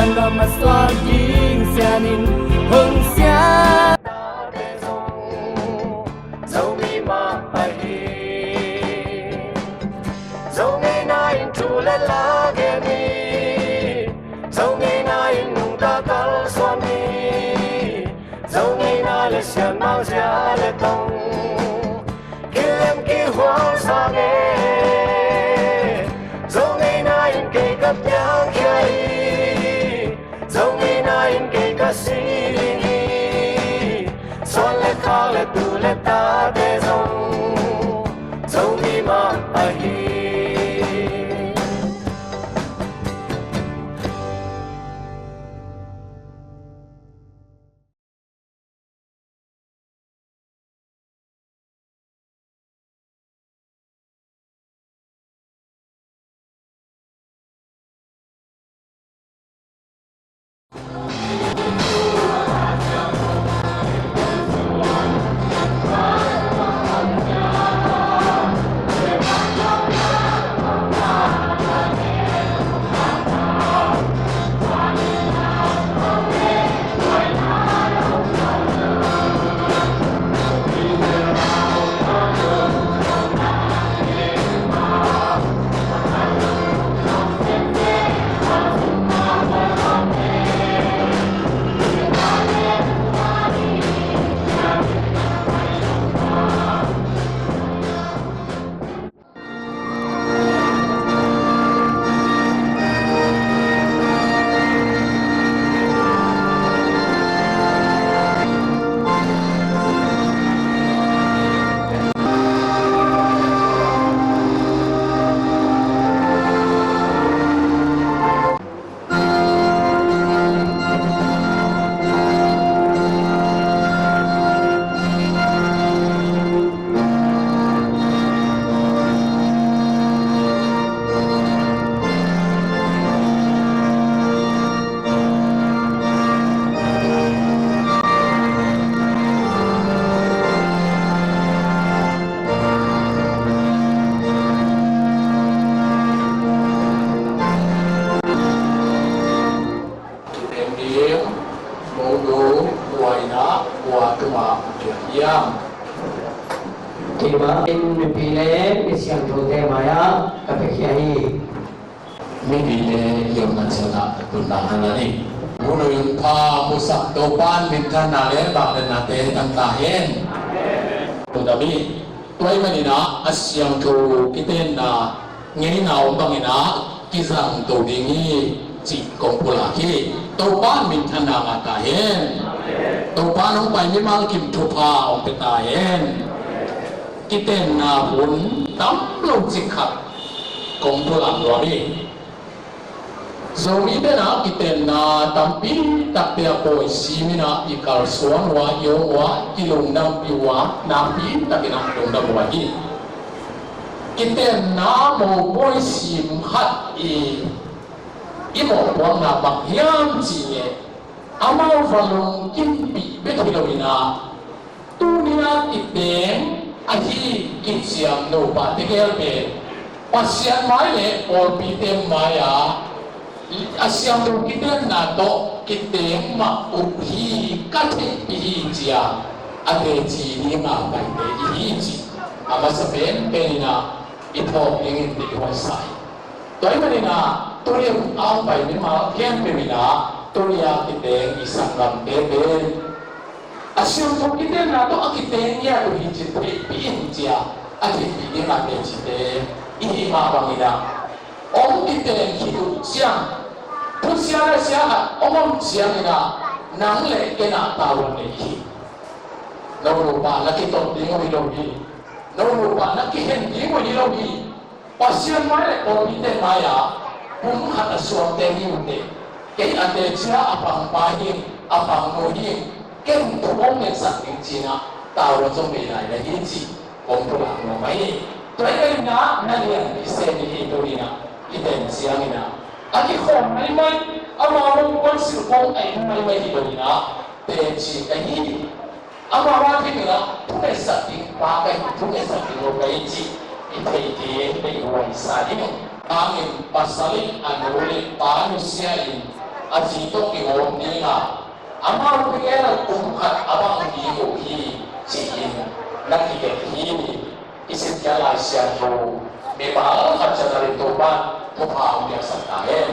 An lo mà xoa dinh xa nín hưng xa dẫu mi mà ai dẫu ngày nay chủ lên lá ghé mi dẫu ngày nay nung ta cắn xoan mi dẫu ngày nay là xiên mang giá lệ tông kia em kia hoang xa nghe dẫu ngày nay cây cắt nhang khai dẫu ngày nay cây cắt xí xoan lệ khá lệ tu lệ ta để dẫu mi mà ai in pile isiang thote maya kapekhiahi Mingile yom nansana tunanganani Muno yung pa musak topan minta nale bakit natin ang tahin Tudabi Tuay manina asyang to kitin na nginaw bangina kisang to dingi si kompulaki topan minta na nga tahin Topan ang pay mimang kim tupa ang pitahin Kiten na pun tamlong sikat kumpulan wari. So ite na kiten na tampi tapia po simina ikal suan wa yo wa kilong nam piwa napi takinang dong wagi. Kiten na mo boy sim hat imo buang na bakyam siye amaw valong kimpi betulawina tunina kiten ahi kitsiam no ba tigel be pasian mai le or bitem maya asyam no kiten na to kitem ma uhi kate bihi jia ate ji ni ma bai de hi ji ama saben penina ito ingin di wasai toy manina toriam ang bai ni ma ken penina toria kiten isang ram bebe Asyong to kita na to akiten ya to hijit pin dia ati pin na pejite ini ma bangina om kita hidup siang pun siang siang om siang ina nang le kena tawon ni no pa na kito dingo bilogi no pa na kihen dingo bilogi pasian mai le om kita maya pun hata suam tengi unde kay ate siya apang pahin apang nohin Ken tuong yang saking Cina tahu macam mana lagi ji, kumpulan ramai. Tuai na nalian bisa ni Indonesia, iden siang ina. Aki kong mai amawang konsirpong ay mai Indonesia, tensi kahi. Amawang tinggal tunai saking pakai tunai saking lokai ji, ite iwai saling angin pasalin anulin panusiain. อาจีโตกิโอมนี้งาอามาเปียร์กุมขัดอาบังดีโอพีจีนนักที่เก็บที่อิสิทยาลายเซียนโตมีบางขัดจันทร์ตัวบ้านทุกภาคเนี่ยสัตย์นาเอง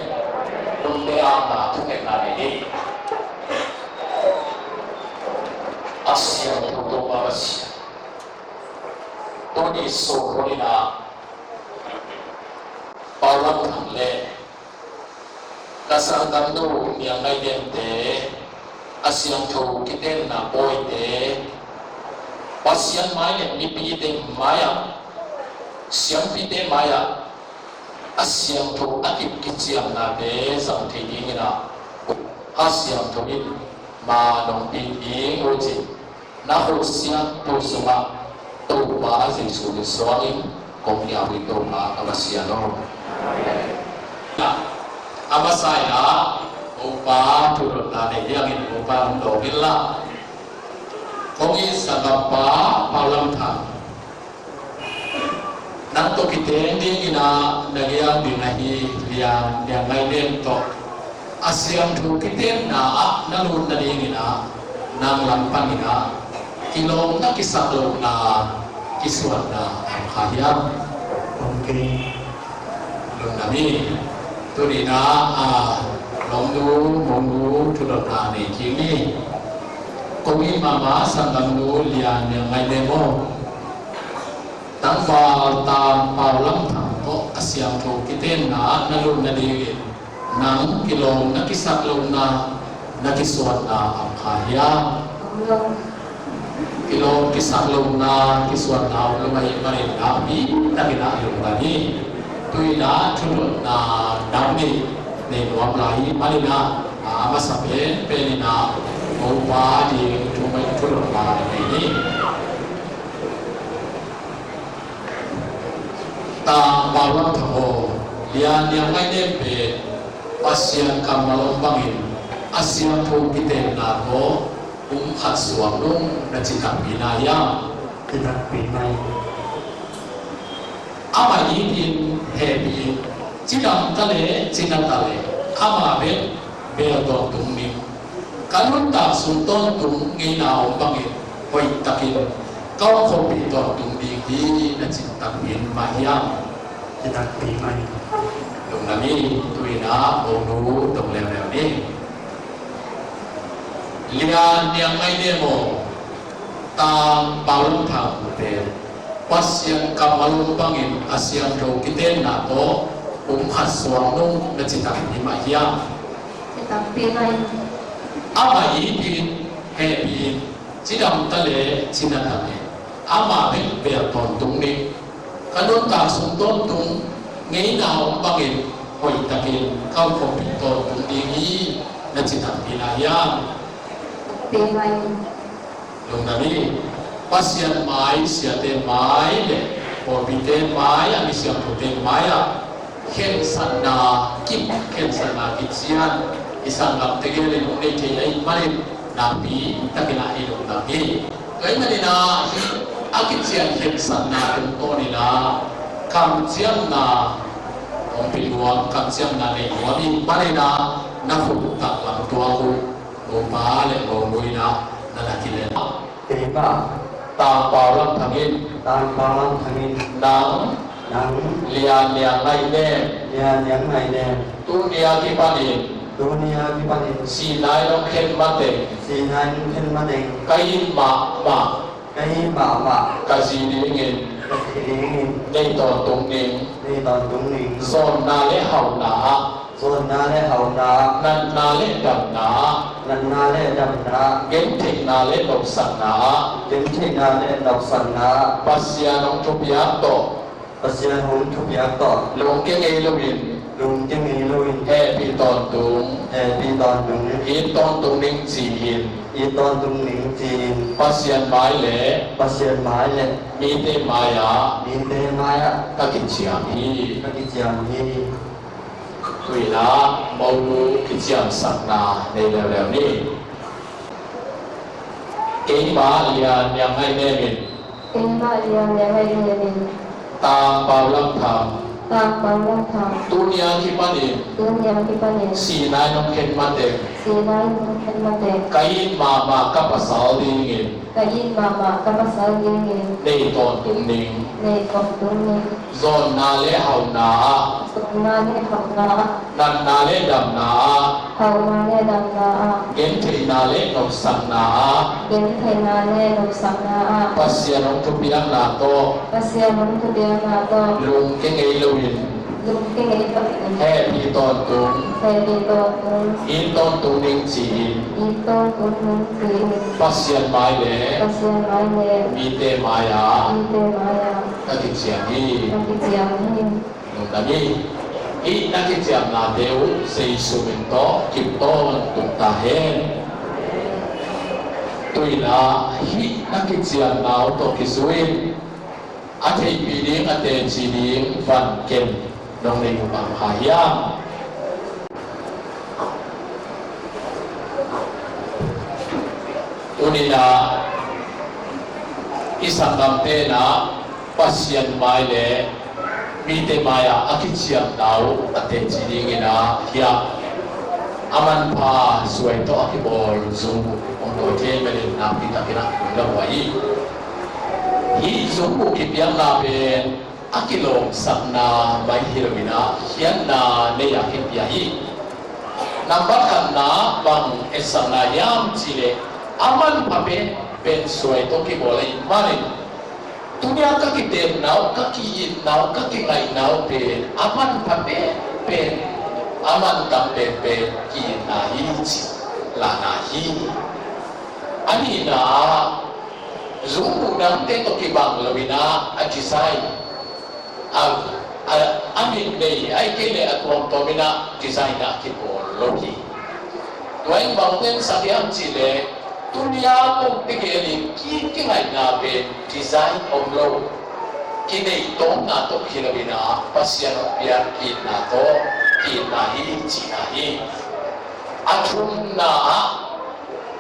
ลุงเดียร์มาทุกเอกนานี้อาเซียนตัวบ้านอาเซียนตัวนี้สุขเลยนะปาลังทำเล่kasangkan tu yang lain te asyang tu kita nak boy te pasien maya ni pide maya siang pide maya asyang tu akib kiciam na te sang te ini na asyang tu ni ma dong pide oji na siang tu semua tu bahasa sudah suami kami awi tu ma asyang no Amasaya upa turut na yang upa ndogilla kongi sagapa palam thang nang to kite ina nagyang dinahi lian yang lain to asyang tu kite na nalun na ina nang lampan ina kilong na kisalo na kiswat na khayam kongi lung nami tu di na long du mong du tu lo na ni kini kongi mama sangam du lian yang ngai demo tang fa tam pa lam thang ko asyam tu kiten na nalun na di nang kilong na kisak lo na kiswat na khaya kilong kisak lo na kiswat na lo mai mai na bi ta kina lo na ni tuy đã thưa na đam mê nên làm lại mấy na mà sắp đến bên na hôm qua thì chúng mình thưa lại này ta bảo lắm thằng lian yang ngay đêm về ASEAN kamalong bangin ASEAN thu kita na ko khát suam nung na cikak binaya tidak binai ama in happy jidam tale jinam tale ama be do tung ni kanun ta sun ton tung ngi naw bangi hoi takin kau ko bi do tung di hi na chin tak bin ma hiam tidak binai lung nami tuina o nu tong le le ni lian yang mai demo tam balung thang te pasien kamalung bangin ASEAN ro kiten na to khát suam nung na chitak ni ma hiam tidak binai ama in happy chidam tale chinatale ama be ton tung ni kanon ta sum ton tung ngei naw bangin hoi takin kau ko pi ton tung di hi na chitak ni na hiam binai lung nami pasien mai siate mai le orbite mai ami siam prote mai a khen sanna kim khen sanna kichian isang lam tegele no nei te ai mai na pi takina i lo na hi kai mani na akichian khen sanna tum to ni na kam chiam na om pi luam kam chiam na nei wa mi mani na na fu tak lam tua ku o pa le o ngui na na kile tiba ta bảo lâm thằng in tan balang thangin nang nang lian liang lai ne ya yang nai ne tu nia ki panin dunia kipanin si nai long khen mate sinan ken madeng kai ma kai ba ka si ni ngin kedingin nei to tung ning ni ton tung ning son na le hau na son na le hau na nan na le dam na nan na le dam na gen thik na le dok san na gen thik na le dok san na pasya nong chupya to pasya hon thupyak to long ke ngei lovin lung ke ngi loin he pi ton tung e pi ton tung in ton tung ning si hin i ton tung ning jin pasyan mai le pasyan mai le mi te maya min te maya ka kin chiam hi ka ki jam hi tui na mau lu kin chiam sak na nei le le ni ke ba lian yang ai ne min Ima liang yang lain tam pau lam tham Tam Pamuk Tham Dunia kipanin Dunia Kipanin Sinai nong ken mate Sinai Mungkin Mate Kain mama kapasal dingin Kayin Mama Kapasal Dingin Nei ton tung ning Nei Kong Tung Zon na le hau na Sukna Ni Hak Na Nan na le dam na Hau Ma Ne Dam Na Gen te na le nong sang na Gen Thai Na Ne Nục Sang Na Pasya nong tupiang na to Pasya Mung Tu Dia Na To Lung ke ngei lawin Lung Kinh Ấy Bắc He pi ton tung Thầy Đi Tô Tung In ton tung ning chi Ý Tô Tung Nung Thị Pasyan mai le Pasya Mai Ne Mi te maya Ý Tê Maya Kakitsiang hi Nông Thị Chiang Hi Nung dami I nakitsiang na deu Sei suminto Kipton tung tahen Tui na hi nakitsiang na to kisuin Atay piling atay chiling Van ken Nung nilupang hayang Unina isang damte na pasyan mai le mite maya akitsiang daw ate chilingina hiya aman pa suwaito akibol zungu ondo temelin na pita kina lawai hi zungu kipiang na ben akilong sakna mai hiromina hiyan na neya kipiahi nambakan na bang esang na yam chile aman pape pen suai to ki boleh mari dunia ka ki tem nau ka ki yin nau ka ki ngai nau pe aman pape pen aman tam pe ki na hi chi la na hi ani na zungu dam te to ki bang lawina ajisai amin nei ai kele atwang to mina design na ki bol loki tuan bang ten sabiam chile dunia kong tigeli ki ngai na be design of law kinai tong na to kilabina pasyan pian ki na to ki na hi chi na hi athum na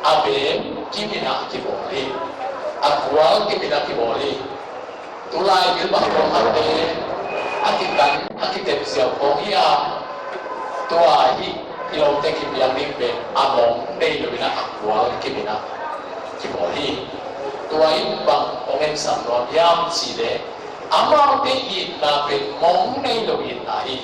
abe kimina ki boli akwal kimina ki boli tulai bil ba ko ate akitan akitep siao ko hiya to hi ilong te ki biang ning be among nei lo bina akwal ki bina ki boli tuai bang ongen sam ron yam chi le amang te yin na be mong nei lo yin na hi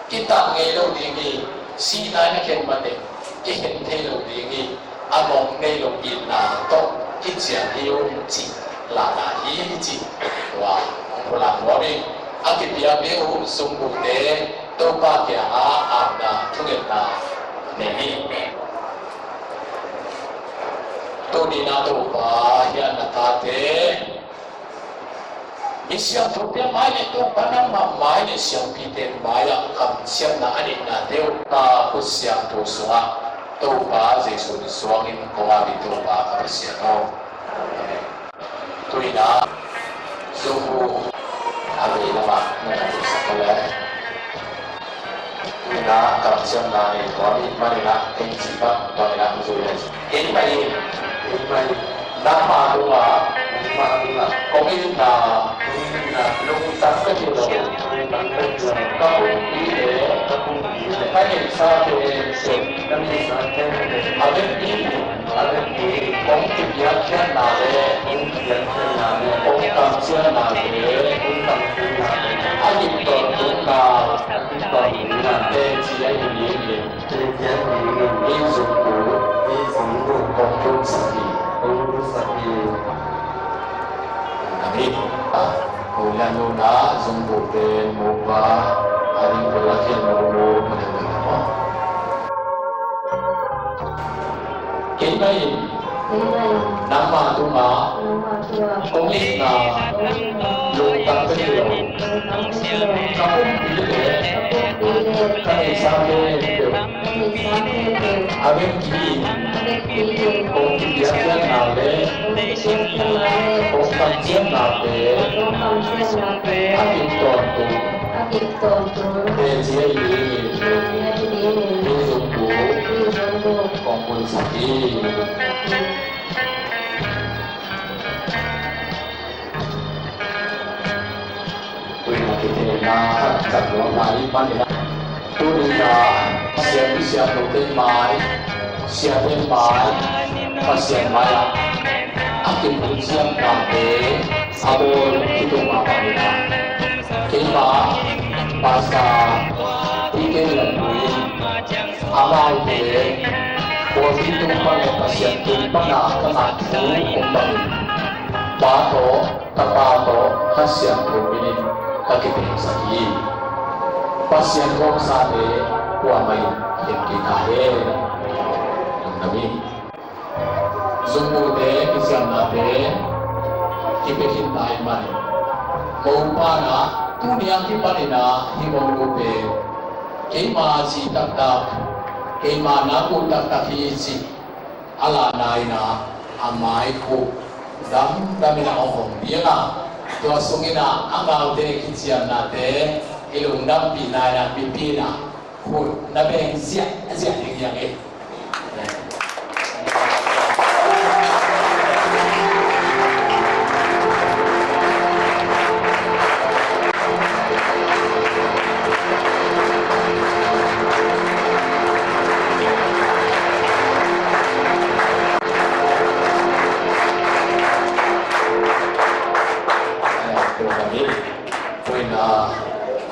kita ngei lo ding ni si na na ken ma te ki hen te lo ding ni among nei lo yin na to ki chiang hi yo chi la na hi chi wa ko la wa be akipiang be hu sung bu te to pa kya a na thuget na Neni Todi na to pa ya natate Isyang tupya mai to panang mamai ne siyang piten maya kam siyang na ani na deu ta kusyang to suwa to pa Jesu ni suwangin ko abi to pa kapasya no Todi na Zumbu abi lama na sa kala na kapsiyan na ito kami manila kay sipa manila musuyan ini mai nama dua komin na lumitas ka dito kapung ile kaya sa atin ini kung kibiyakyan natin kung kapsiyan natin atin ito na te chia hình liên in dụng cụ công phu saki kami ulan luna dụng cụ te muba haring belakin mulu mendengar apa kinai nama tuma komit na lutang kecil kapung pilih kami sampai aben ki kong kibiakian nale kong kancian nale akin tontu tejiya ini hizungku kong pun saki tuh kita na kat lo lai manila tu ni na siap lo ten mai siap ten mai pasien mai akin siap na te abol itu manila kema pasa iken laluin amal te buat itu pada pasien tu pada kena tu kembali bato tapato pasien tu ini kaki sakit pasien kong sade kuamai yang kita nabi zumbu de kisian nade kipekin tai mai mau pana dunia kipanina himau lupe kema si tak kema naku tak hisi ala naina amai ku damina ong dia na tua sungina amal de kisian nade ilung dam pinana pipina ku nabe zia yang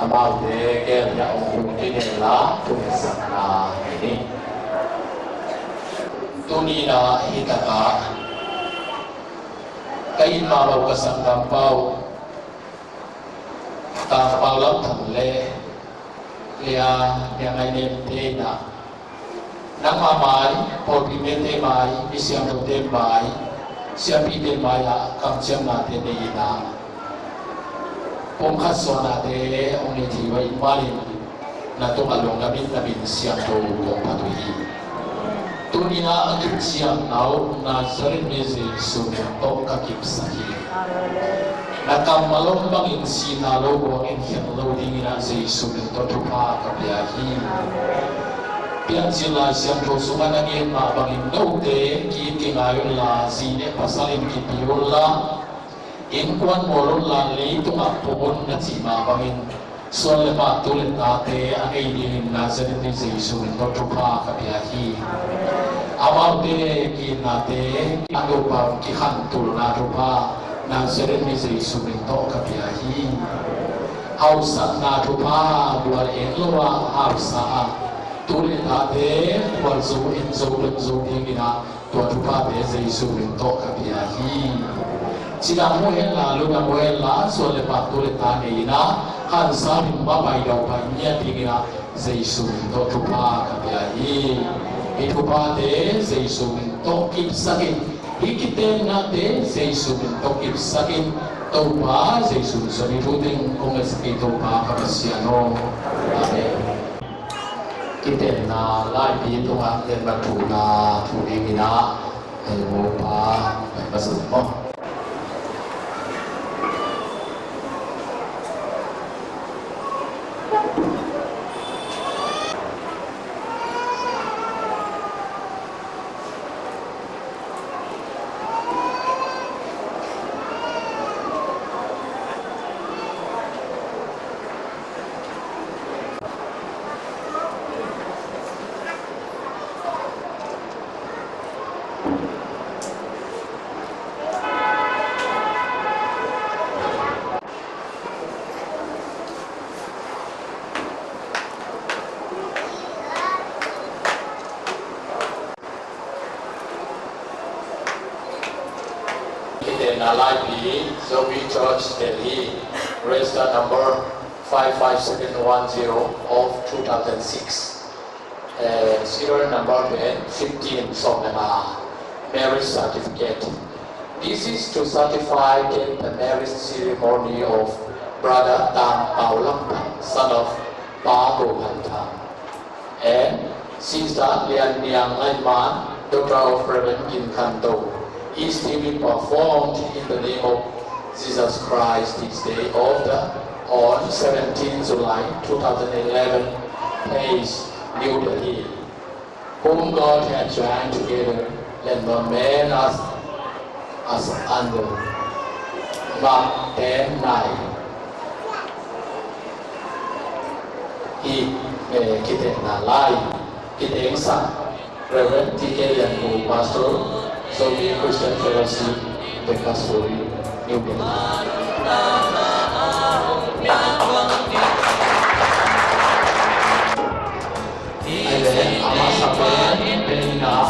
amal de ke ya ong ke la tu sakna ini tuni na hitaka kai ma lo ka sakam pau ta pau lam thang le ya yang ai nem te na nang ma mai po pi me te mai bi siam lo te mai siam pi te mai ya kam siam na te ne na Pom khasona de oni thiwa imali na to along nabin siam to ko patui dunia akip siam nau na zarin meze sunya to ka kip sahi na kam malong bangin sina lo bo in hian lo ding ina ze sunya to thupa ka bia hi pian sila siam to sumana nge ma bangin no de ki tingayon la zine pasalin ki pirola in kwan moron la le tu apon na chima bangin so le ba tu le ta te anei ni na zani ni jesu to thupa ka bia hi amau te ki na te ando pa ki khan tu na thupa na zani ni jesu to ka bia hi au sa na thupa buar en lo wa au sa tu le ta te buar zo in zo le zo ni na to thupa te jesu to ka bia hi Sila mo la lu na mo la so le pa tu le ta ni na kan sa bin ba bai dau pa nya ti na Jesu to tu pa ka bia hi e tu pa de Jesu to kip sakin ikite na de Jesu to kip sakin to pa Jesu so ni tu ding kong es ki to pa ka sia no amen kita na lai pi tu ha le ba tu na tu ni na e mo pa ba sa mo Nalaipi, Zoe Church, Delhi, register number 55710 of 2006. Serial number 15 Somnama, marriage certificate. This is to certify the marriage ceremony of Brother Tang Paulam, son of Pa Gohanta, and Sister Lian Niang Laiman, daughter of Reverend Yin Kanto. Is to be performed in the name of Jesus Christ this day on 17 July 2011, place New Delhi, whom God had joined together, let no man as under Mark 10:9. hi kita na lai kita sa Reverend T.K. Yanku Pastor Zoe Christian Fellowship Bekasuri New Delhi. Ada amat sampai bina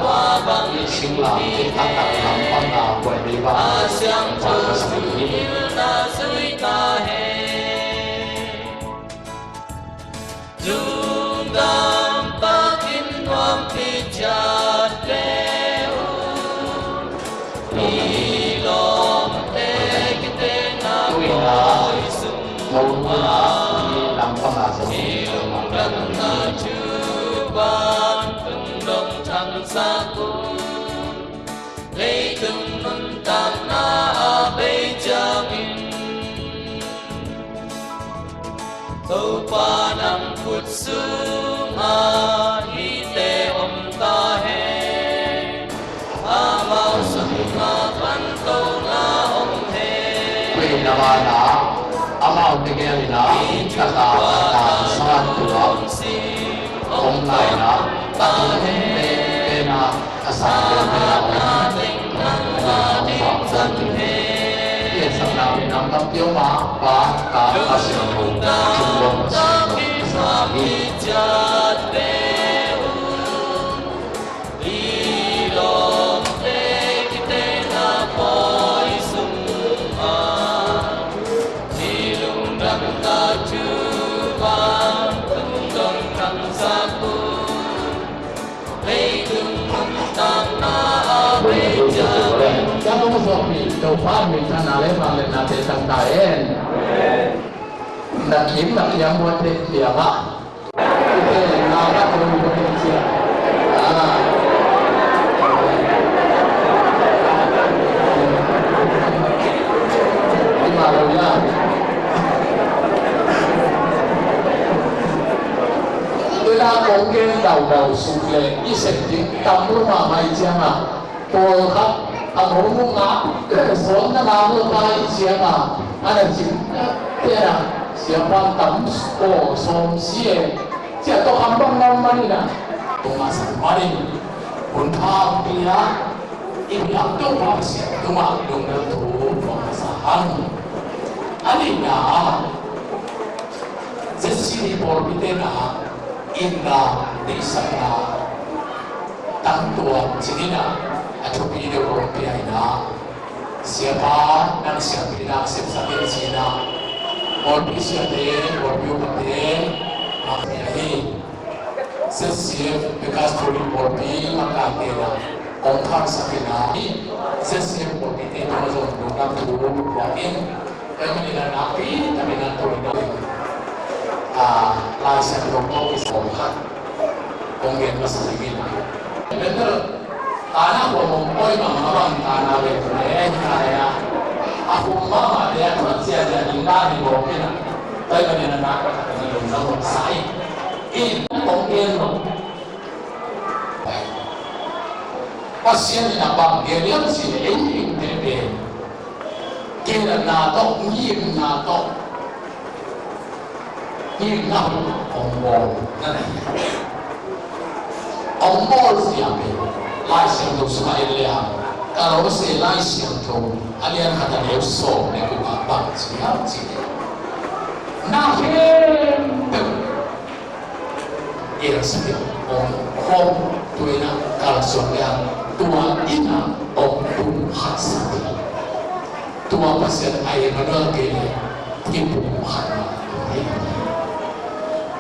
obat ising lang kita tak nampak na buat riba pada sini. Namana ama utigyan na kata sangat tua online na takin na asal na Yes, namin ang tampio ma pa kaasino chungong sa Jangan sopi, coba minta nale balik nate tangkain. Nak kim nak yang buat dia apa? Itu nama kalau Indonesia. Di mana ya? Tôi đã cố gắng đầu sụt lệ, ý sẽ tiếng tâm lúc mà mai chăng à, tôi khắp anh hùng muốn ngã, sống nó làm được mai chăng à, anh là chính thế nào, sẽ quan tâm cổ sống xìa, sẽ tôi không bằng năm mấy nè, tôi mà sẵn quá đi, muốn tham bia, im lặng tôi mà sẽ tôi mà dùng được thủ mà sẵn, anh đi nào, rất xin bỏ đi tên nào. Inna di sana tantuan sinina atau video European siapa yang siap bilang siap sakit Cina or bisa deh or biupate maknai sesiap bekas poli polpi maka kena ongkar sakina sesiap polpi itu masuk dalam tubuh yakin kami tidak nabi tapi nanti lai sen lông có cái sổ khác công nghệ nó sử dụng nên là ta của một ôi mà nó bằng ta về cái này cũng mà để thuận xe là những đa thì bộ cái này đây là nên là có thể dùng nó một sai in công nghệ nó pasien là bằng cái liếc chỉ để in để kia là na tốt nghiêm na tốt nhưng nào ông bố cái này ông bố gì à mình lai xem đồ số hai lẻ kalau sẽ lai xem đồ anh em hạt đều số này cũng bằng gì hả gì na hết yên sẽ ông không tuổi na kalau số lẻ tua ina ông tung hạt sati tua pasien air mana ke tipu hạt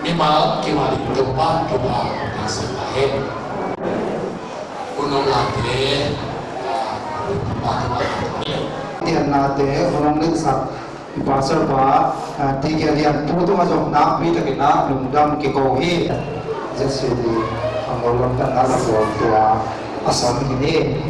Lima kemari tempat kita masih lahir. Unong lagi, Tiada nade, unong ni sab pasar ba, tiga dia putu macam nak pi tak nak lungdam kikohi. Jadi anggolan tak ada tua asam ini.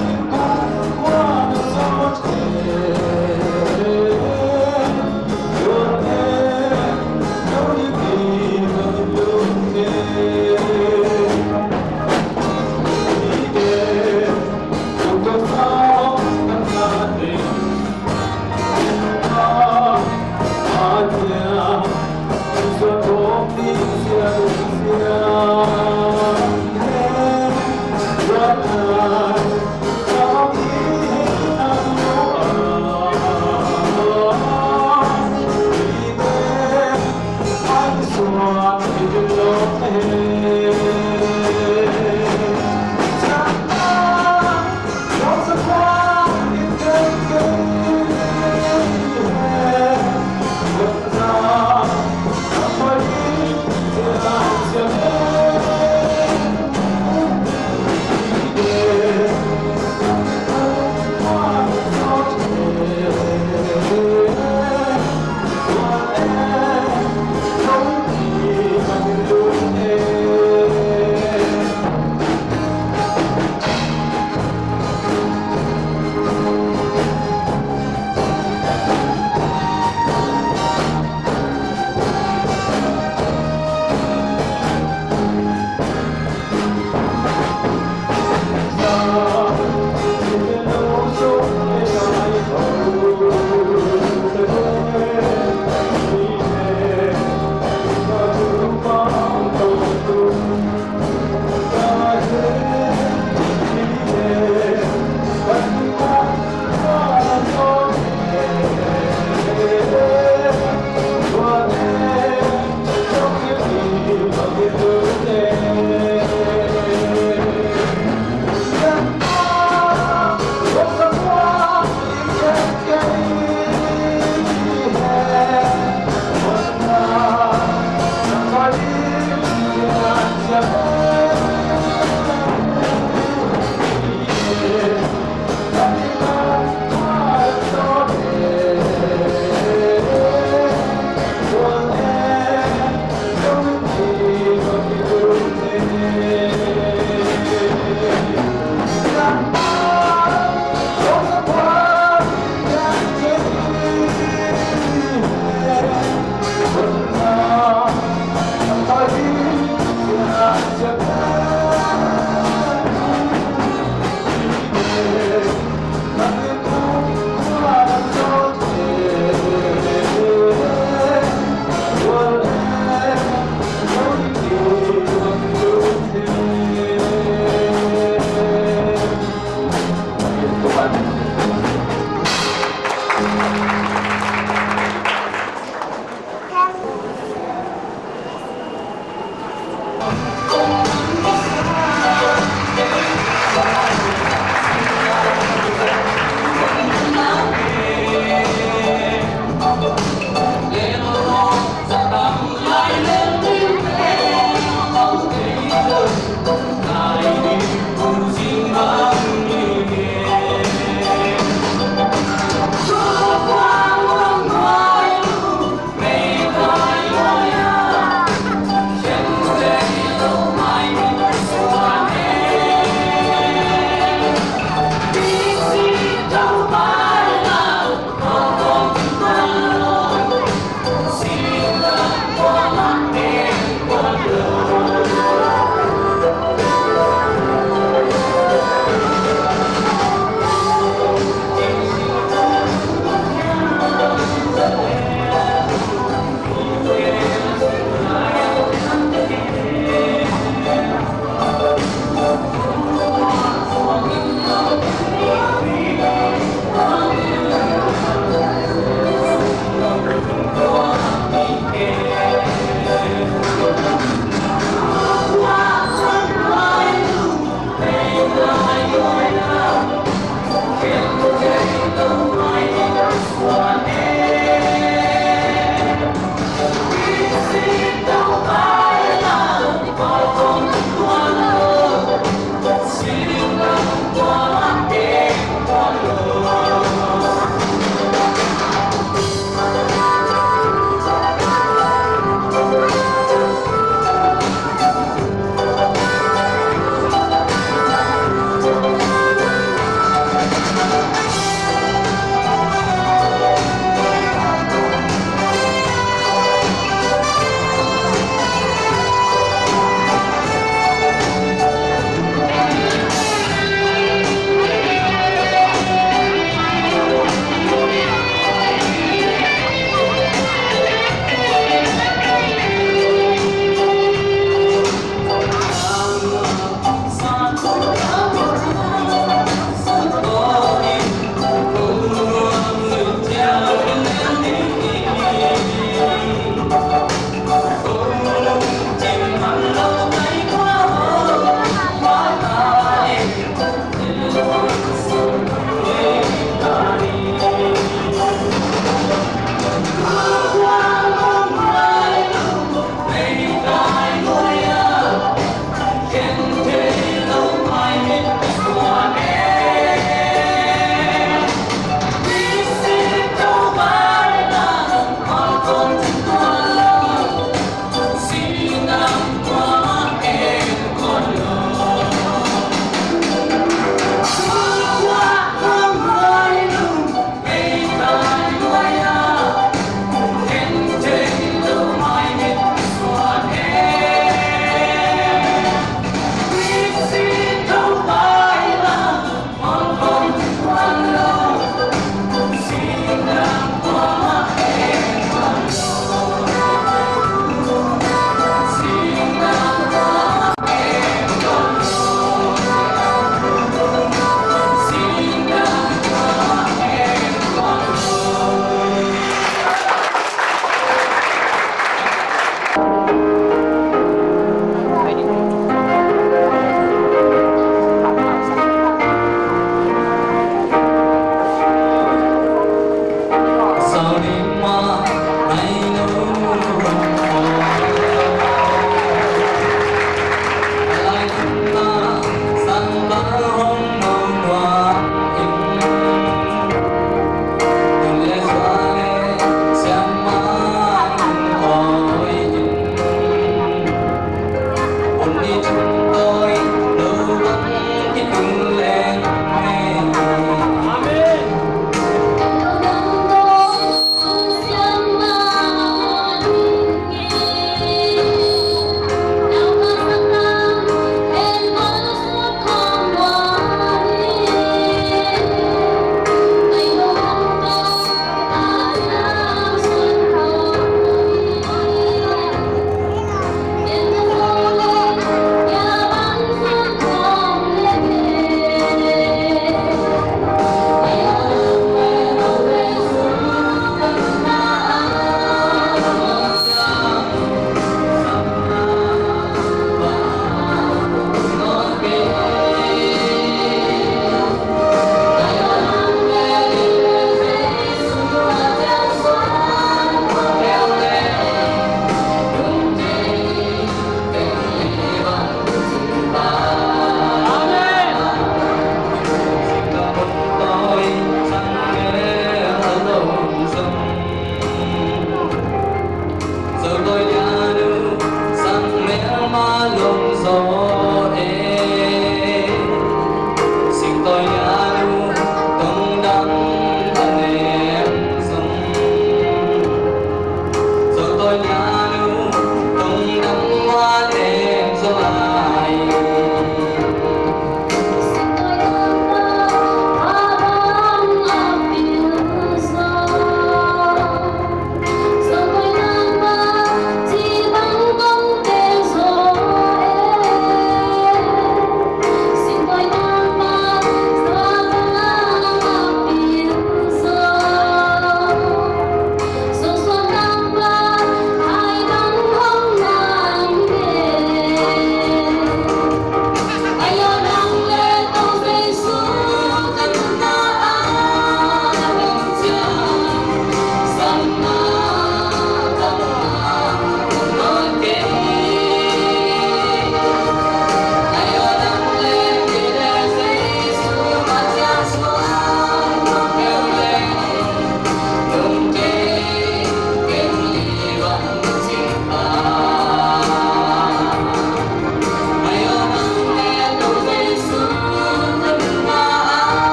Hãy subscribe cho kênh Ghiền Mì Gõ để không bỏ lỡ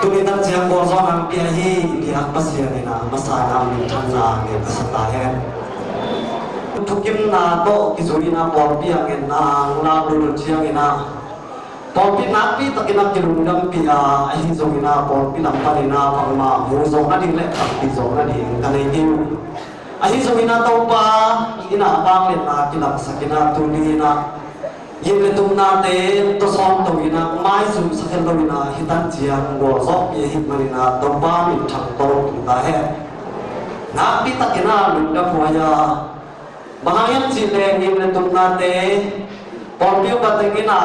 Tuni tak siang bozo ang piyahi diak pasya nina masana min thana ne pasata hai. Tukim na to kisuri na porpi angin na ngula dulu siang ina. Porpi napi takina kirundam piya ahi zongina porpi lampani na pangma muzong na ding le kampi zong na ding kanai hiu. Ahi zongina to pa ina bang le na kilak sakina tuni na. Yeng tum na te to som to ina mai sum sakhen to ina hitan chiang go zok ye hit marina to ba min thak to ta he na pi takina lung da phaya bahayam chi le yeng tum na te pon piu ba te kina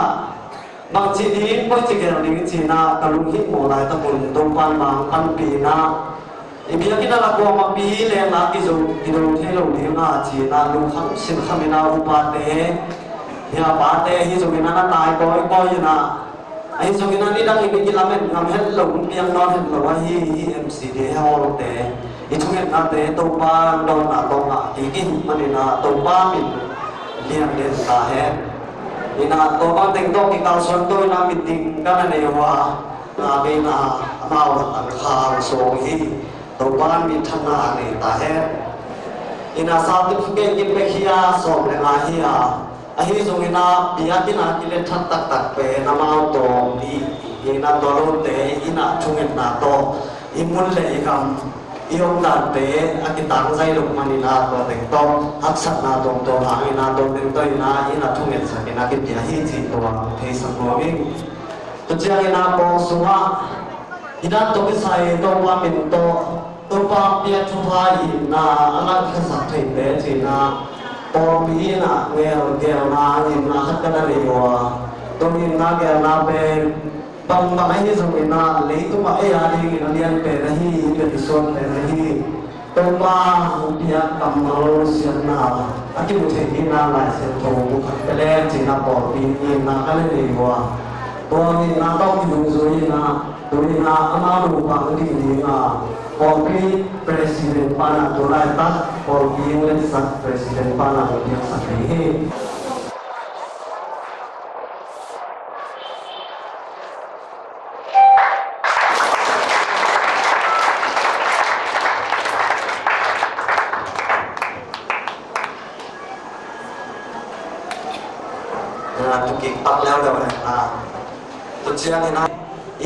bang chi di poi chi ke ring chi na kalung hit mo lai ta kun to pan bang kan pi na ibia kina la ko ma pi le na ki zo ki do the lo ni na chi na lu kham sin khamina upa te ya bate hi sugina na tai koi na ai sugina ni dang ini kilamet ngam het lo piang non het lo hi MCD hol te itu nget na te to pa don na to na ki manina to pa min lian den ta he ina to pa teng to ki kal son to na meeting kana ne wa na be na ma wa tan kha so hi to pa min thana ne ta he ina certificate ki pe khia so le na hi a ahi zongina biakina kile that tak pe namao to di ina tolo te ina chungen na to imun le ikam iom dan te akitang sai luk manina to teng to haksat na to hangina to teng to ina chungen sakina ki bia hi chi to thei sakowing to chiang ina po sunga ina to ki sai to pa min to pa pia thu phai na anak khasak thei pe china Porpi na ngel gel na in na hat kana lewa tongin na gel na pe bang bang ai so na le tu ma ai ari na lian pe na hi pe son pe na hi tong ma pia kamal sian na aki mu the ni na la se to mu kha pe le chi na porpi ni na kana lewa to ni na to ki lu so ni na to ni na ama lu pa ni ni na Porpi Presiden Pana Dolata, Porpi Legislatif Presiden Pana yang sakrihi. Nah, tukik pak leo dah mana? Tujuan ini,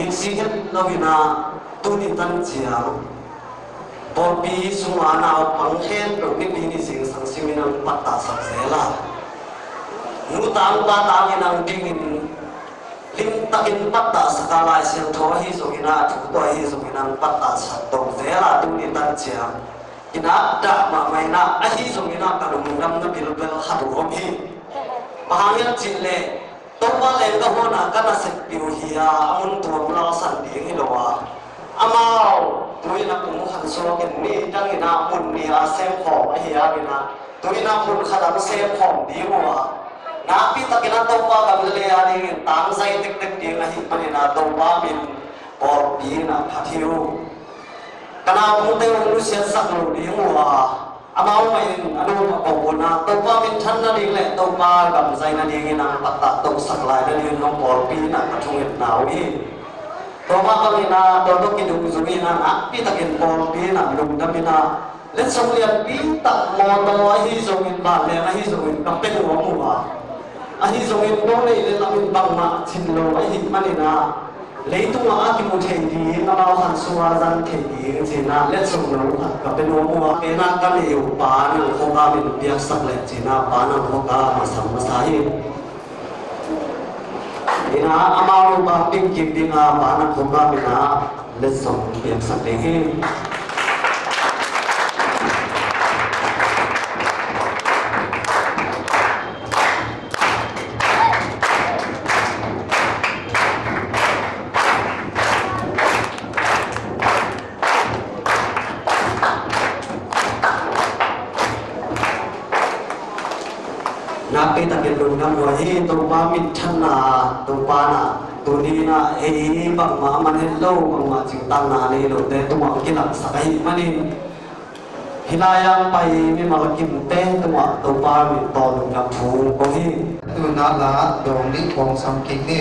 insihat novina tunitan jiang. Porpi sumana panghen ni bini sing sang siminang patta saksela ngutang batang inang dingin limtakin patta sakala siang thohi sogina thutohi soginang patta satong zela tuni tanjia ina da ma maina ahi sogina kalungam na bilbel hatu hi mahangyan chile topa lenga hona kana sekpiu hiya amun tuam la san ding hilowa amao tui na kum khan so ken ni dang ina mun ni a sem pho a hiya bina tui na mun khalam sem pho di wa na pi takina to pa gam le a ni tang sai tek tek di na hi pani na to pa min por pi na phathiu kana mu te lu sia sak lu di wa amao mai anu ma ko na to pa min than na ding le to pa gam sai na ding ina patta to sak lai na ni no por pi na pathung na wi Toma kami na todo kidung zumi na api takin porpi na lung dami na let's only api tak moto ahi zungin ba le ahi zungin kapen wamu ba ahi zungin do le le lamin bang ma chinlo ahi mani na le tu ma aki mu thei di na ma han suwa zan thei di china let's only kapen wamu ba ke na ka le yu pa na ko ka min biak sak le china pa na ko ka ma sam ma sai ina amaru ba ping kim dinga bana khumba bina lesong biak sakhe napi takin lungam wahi to pa mit thana to pa na to ni na e bang ma man hello bang ma ching tan na le lo te to ma kilak sakai mani hinayang pai mi ma kim te to ma to pa mi to lungam phu ko hi tu na la dong ni kong sam king ni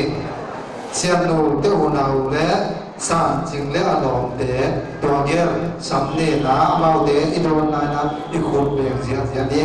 siam nu te ho na u le san jing le alom te to ger samne na mau te idon na na ikhut beng zia zia ni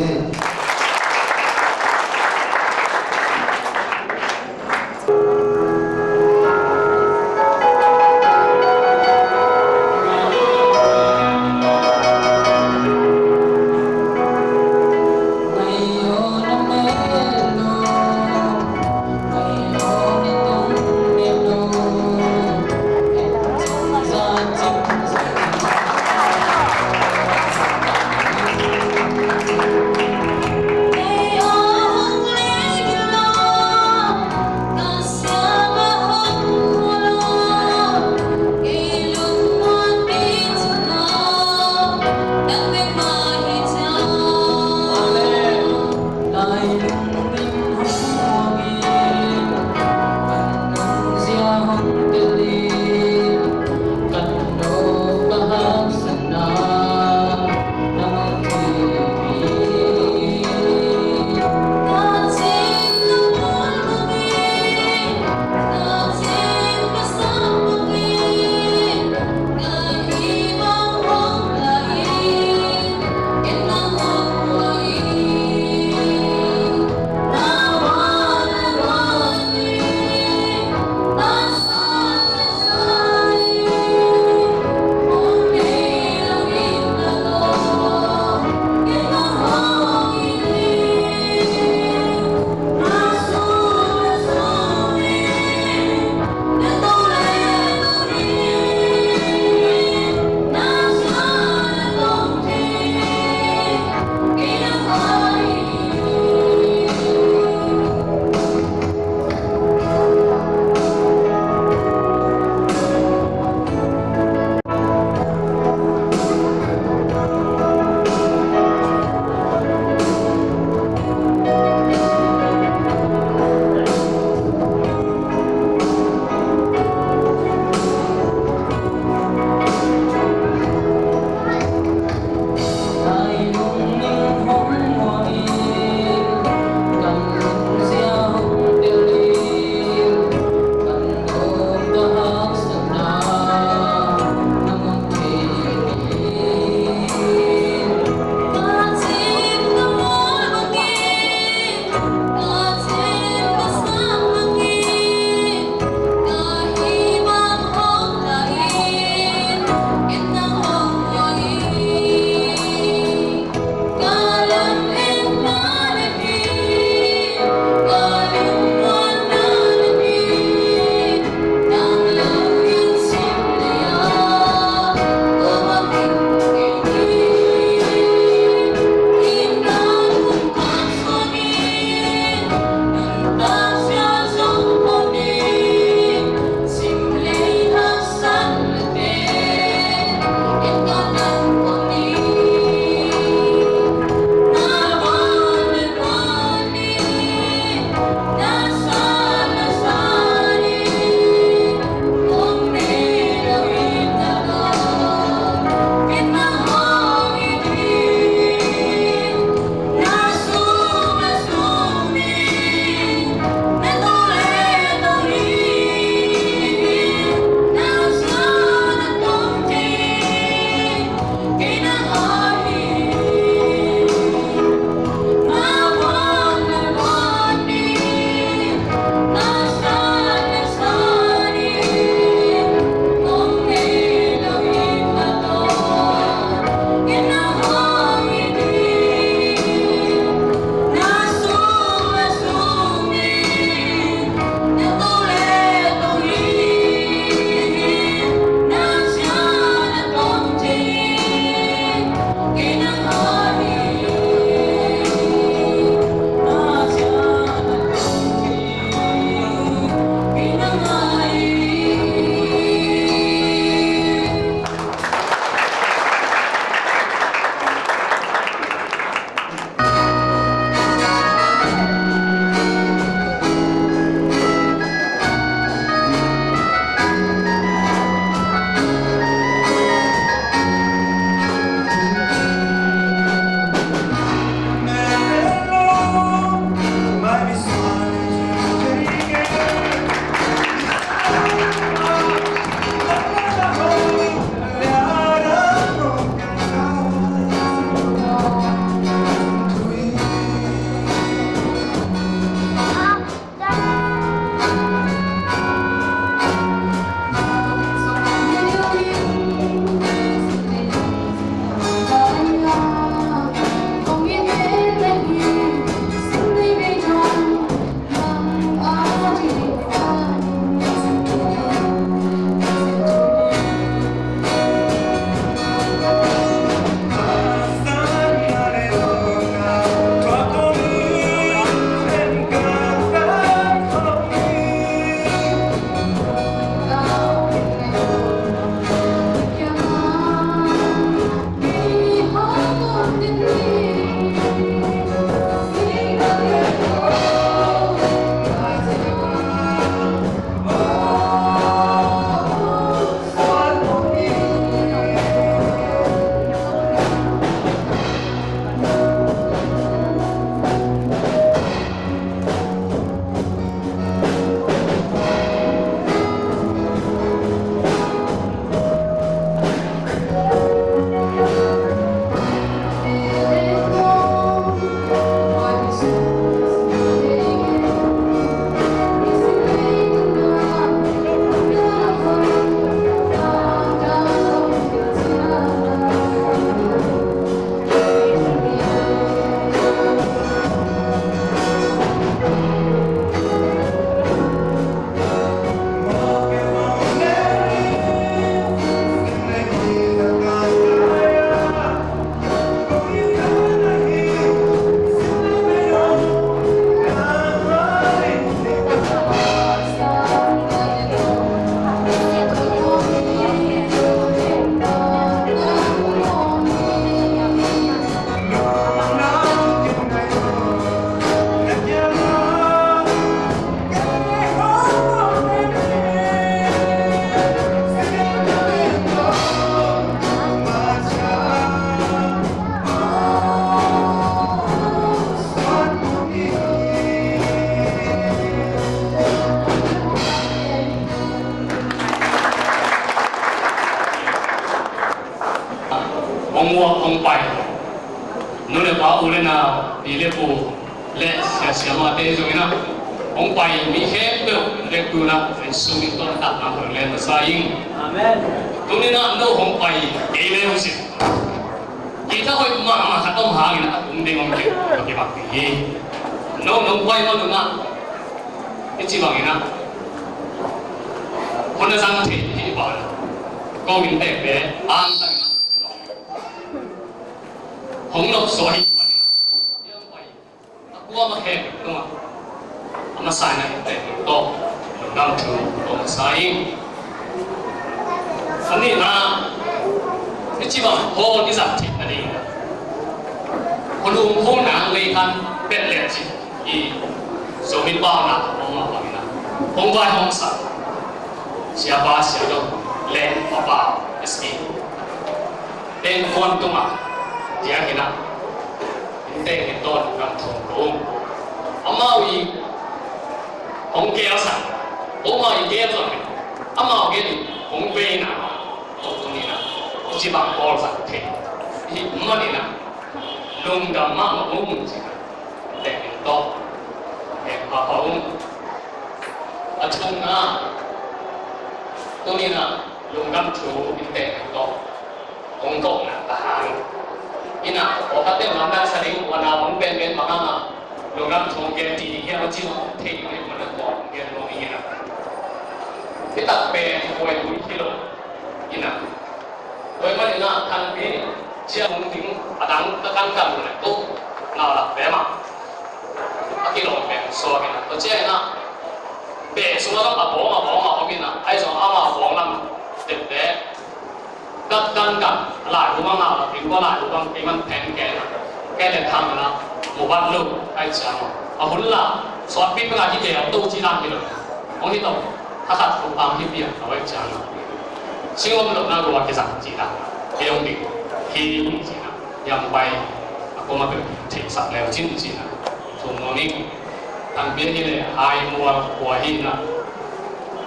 องวัวองไปนู่นเลยป้าอุเลนาปีเล็บปูเละเสียมาเตยจงนะองไปมีแค่เดียวเล็กดูนะเป็นสุนิตอนตัดมาเล่นภาษาอิงตรงนี้นะนู่องไปเอเลวสิที่ถ้าคอยมาขัดต้องหาอย่างนั้นผมเด้งองเด็กก็เก็บมาปีน้องไปมาดูนะนี่จีบางอย่างนะคนละสังเกตที่บอกก็มีแต่เบะอ่านตั้งนะของเราสวยมันยังไปกลัวมาแข่งตัวมาใส่ในแต่โต๊ะนั่งถือตัวมาใส่อันนี้นะนี่จีบางโหที่สัตว์ที่นั่นเองคนลุงพงหนังเลยทันเป็นเหล็กจีอีสมิบ้านะมองมาแบบนี้นะพงไว้ห้องสัตว์เสียบ้าเสียดงเล่นบ้าสกีเป็นคนตัวมาเดี๋ยวเห็นนะเต้นต้นกับถุงลุงอามาอีของเกลสันอามาอีเกลสันอามาเกลของเวน่ะตรงนี้นะจีบังบอลสันเทที่มันนี่นะลุงดำมากมาอุ้มจีนะเต้นต้นเห็นพาเขาอุ้มอาชุงนะตรงนี้นะลุงดำชูเต้นต้นองค์กงนะทหารอินะโอ้ถ้าเต้นมันได้สลิงวันนั้นผมเป็นมาห้าลุงดำชูเกณฑ์ที่เฮียมันจิ้มเที่ยวมันก็บอกเกณฑ์ลงนี้นะที่ตัดเป็นโวยดุยกิโลอินะโดยมันนะทางนี้เชื่อมึงถึงอาดังตะกันกันเลยตุ๊กน่ารักแบบมากกิโลเป็นโซ่กันนะตัวเจ้านะเบสสมมติว่าบอกมาเขาบินนะไอ้สองอามาบอกนั่นเด็ดเด็ดกันหลายรู้บ้างนะถึงก็หลายรู้บ้างที่มันแทนแกนะแกเดินทางนะหมู่บ้านลูกไอ้เจ้าเอาหุ่นละสอนปิ๊บเวลาที่เดียวตู้จีนที่เลยของที่ต้องถ้าขัดถูกตามที่เปลี่ยนเอาไว้เจ้าซึ่งว่ามันหลุดน่ากลัวที่สั่งจีนเที่ยวดิ่งที่จีนยังไปก็มาเป็นถิ่นสัตว์แล้วจีนถูกมองนี่ทางเบี้ยนี่เลยไอ้มัวหัวหินนะ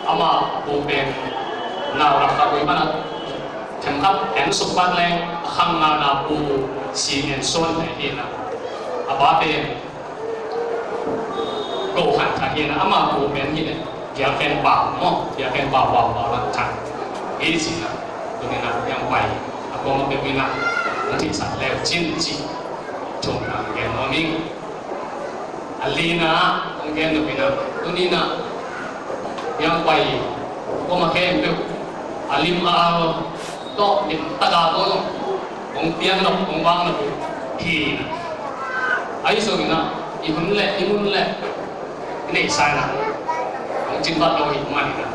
อามาปูเป็นน่ารักตะกุยมันถึงครับเห็นสุภาพแรงข้างหน้าปูสีเงินส่วนไหนที่นะอาบ้าเป็นโกหันทางที่นะอามาปูเป็นที่เนี่ยเดี๋ยวเป็นเปล่าเนาะเดี๋ยวเป็นเปล่าแล้วทางอีสินะตรงนี้นะยังไปอาก็มาเป็นวินาที่สัตว์แล้วจิ้นถูกนะแกนอนิ่งอันนี้นะตรงแกนตรงนี้นะตรงนี้นะยังไปก็มาแค่เป็นอาลิมอาก็เป็นตะกาโต้ของเตียงนะของวางนะที่ไอ้ส่วนนี้นะอีหุ่นเละนี่ใช่นะของจินบัตโลหิตมันนะ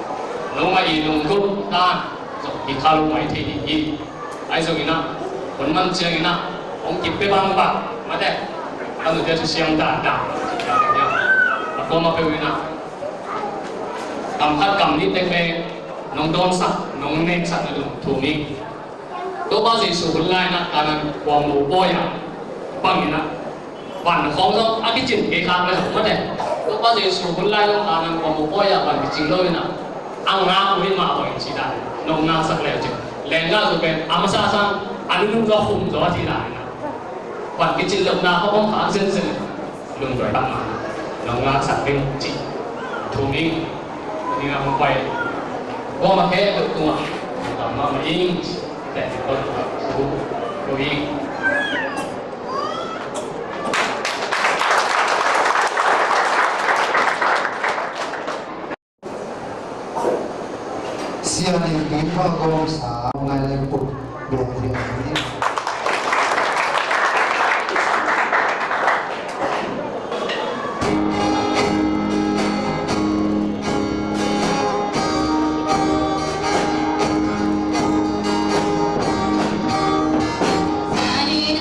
ลงมาอีลงกุดด้านอีข้าลงมาที่อีไอ้ส่วนนี้นะคนมันเชียงนี้นะของกิบไปบางบ้างมาได้เราจะเชียงด่าแล้วก็มาเป็นวินาทำพัดกรรมนี้เต็มเลยน้องโดนสักน้องเน็กสักนะดูถูกนี้ตัวบ้านสีสูงไล่นะการนั้นวางหมูป้อยอ่ะบ้างอย่างนะวันของต้องอาทิตย์จินเกขาเลยมาได้ตัวบ้านสีสูงไล่ต้องการนั้นวางหมูป้อยอ่ะวันจริงเลยนะอังงาคุยมาบ่อยจีได้น้องงาสักแล้วจริงแรงงาจะเป็นอามาซาซังอันนี้ลุงก็คุมตัวจีได้นะวันกิจลับนาเขาต้องหาเส้นลุงโดยตั้งมาน้องงาสักเป็นจีถูกนี้นี่เราไปก็มาแค่ตัวต่อมาอิงแต่ก็ถูกตัวอิงเสียในปีพระกรมสาวงานในปุกเบียดเบียนนี้ Dari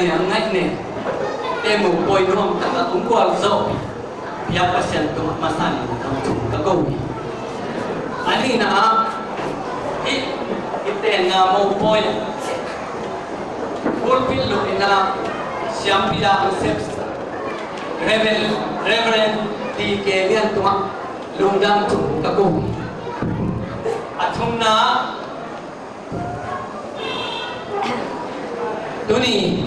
yang ngai ne temu poi nom ta tung kwal zo ya pasien tu masani tam tu ka go ani na ite nga mo poi fulfill lo ina siam pila concepts reverend di ke lian tu lungdam tu ka go athum na tuni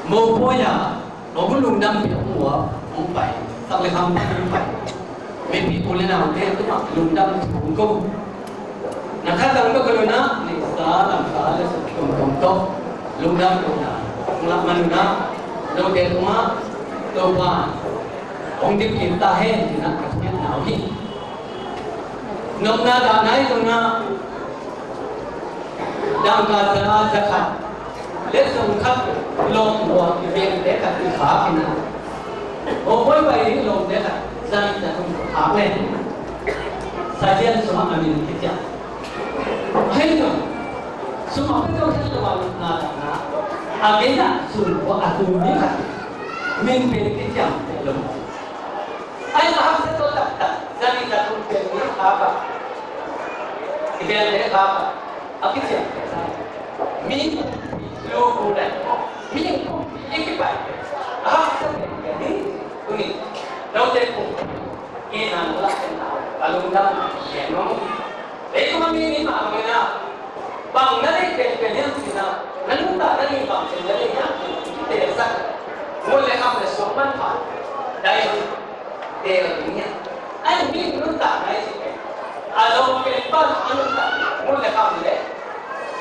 mo poya no lung dam pi mo pai tak le ham pai me pi pole na te tu ma lung dam ko na kha tang ko ko na ni sa lam sa le sa tom to lung dam ko na la man na do ke tu ma to pa ong dip kin ta he ni na ka nya na hi nom na da nai tu na đang cả ra ra khát lết sông khát lồng mùa thì việc để cả từ khá thì nào ô mỗi vậy lồng để cả ra là không khá lên sai liên số mà mình thích chả hay rồi số mà cái câu chuyện là là à cái là số của à cùng biết cả mình về cái chả lồng ai mà học sẽ tôi tập ra đi là không việc biết khá cả thì việc để khá cả Apa sih? Ming logo dan ming ikipai. Ah, ini ini. Tahu tak? Ini adalah kalau kita kenal. Itu kami ini mana? Bang nanti kenal kita. Nanti tak nanti bang kenal ya. Desa. Mulai kami sopan pak. Dari ini. Ay ming nanti nanti. Kalau kita anu tak mulai kami le.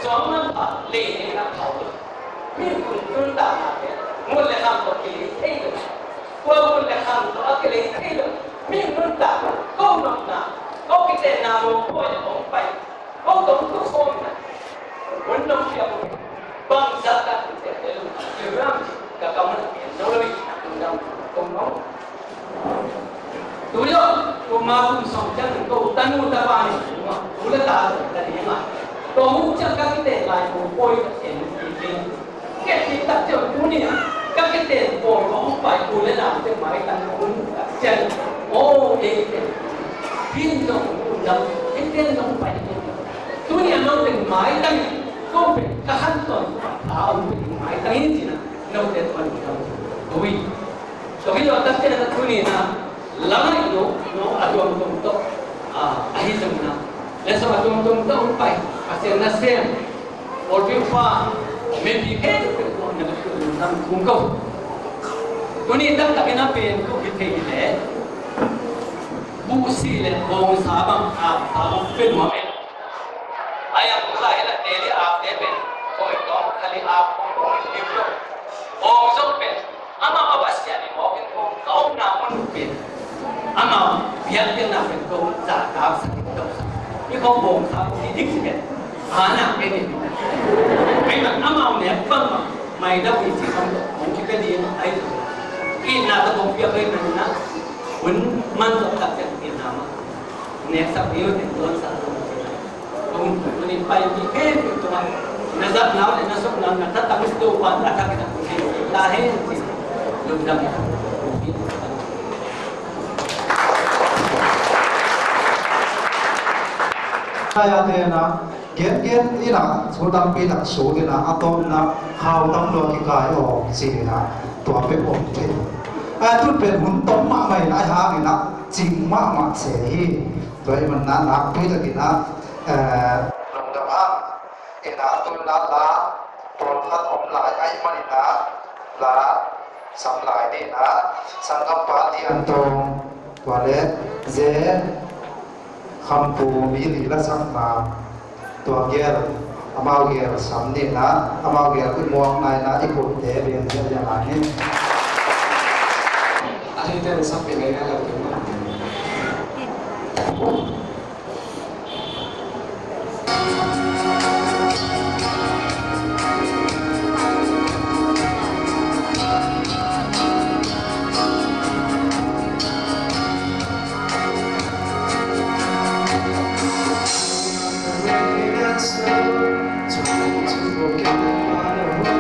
Soalnya pak le ini nak tahu. Ming pun tak ada. Mulai kami tu kiri itu. Kau mulai kami tu kiri itu. Ming pun tak. Kau nak. Kau kita nama kau yang ompai. Kau tu kau nak. Untuk siapa? Bangsa tak kita dulu. Jurang kakak mana? Noloi. Tunggu. Tunggu. Tujuh, kau mahu somjang kau tanu tabani, boleh tak tadi mah. Kau muncul kaki telai kau boy kesen ini. Kita jauh dunia, kaki telai boy kau pai boleh nak temai tanu kesen. Oh, pinjam pinjam, itu yang pai. Dunia nak temai tanu, kau kahan tuan tahu temai tanu ini cina, nak temai tanu. Kau kita tak dunia. Lama itu, aduan untuk ahli semua. Lepas aduan untuk umpai, pasien nasib, orbifa, membi itu nak kungkau. Tuni tak kenapa itu kita busi le, bawang sabang, sabang film apa? Ayam buka helat daily up deben, kau itu kali up kau itu, oh sampai, ama apa sih ni? Mungkin kau nak mungkin. Ama biar dia nak berkau zakar sakit dosa. Ini kau bong sakit dik sikit. Anak ini. Memang ama ni apa? Mai dah isi kamu mungkin dia itu. Ini nak kau biar kau mana? Pun mantuk tak jadi nama. Nek sabio tentuan satu. Kau ini payah dikit itu mah. Nazar lawan nasib lawan kata tak mesti upan kata kita mungkin lahir belum dah. Saya tena gen ina sudah pilih sudah na atau na kau tam lo kita yo sini na tua pe om te. Tu pe huntom mak mai na ha ina jing mak sehi. Tuai mana nak pilih kita long dam ina tu na la pon hat om lai ai manina la sam lai ni na sanggap pali antong tuale ze Kampu mili la sama tua ger amau ger samni na amau ger ku muang nai na ikut te bian dia yang lain akhirnya sampai ngai na la Trying to forget about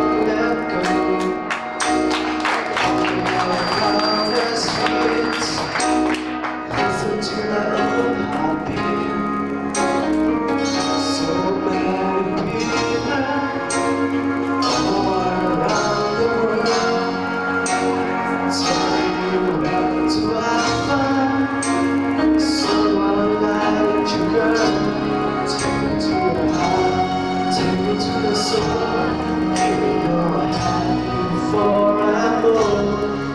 to have fun. Someone like you, girl. Take me to your heart, take me to the soul. Give me your hand before I go.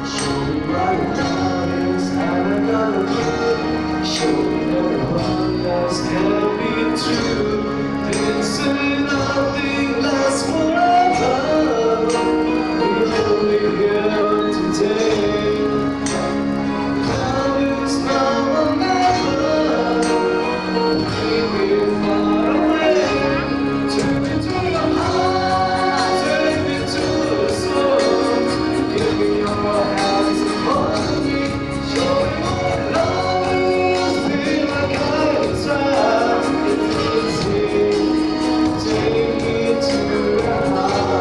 Show me what love is, and I'm gonna do. Show me everyone else can be true. This ain't nothing lasts forever. We're only here today. Love is now or never. Keep me far away. Take me to your heart, take me to the soul. Give me your hands and hold me. Show me what love is. Feel like I try. It's easy. Take me to your heart.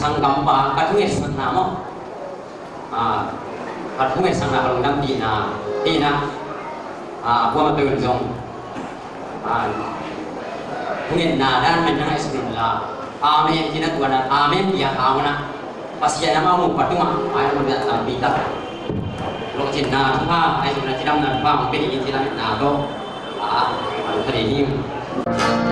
Sanggam pa katungi sana mo katungi sana kalau nam tina buat betul jong mungkin nadan menjadi bismillah amin tina tuan amin ya kawana pasti ada mau patunga ayam muda tambita lo cina apa ayam muda cina nak bang pilih cina nak do hari ini Bye.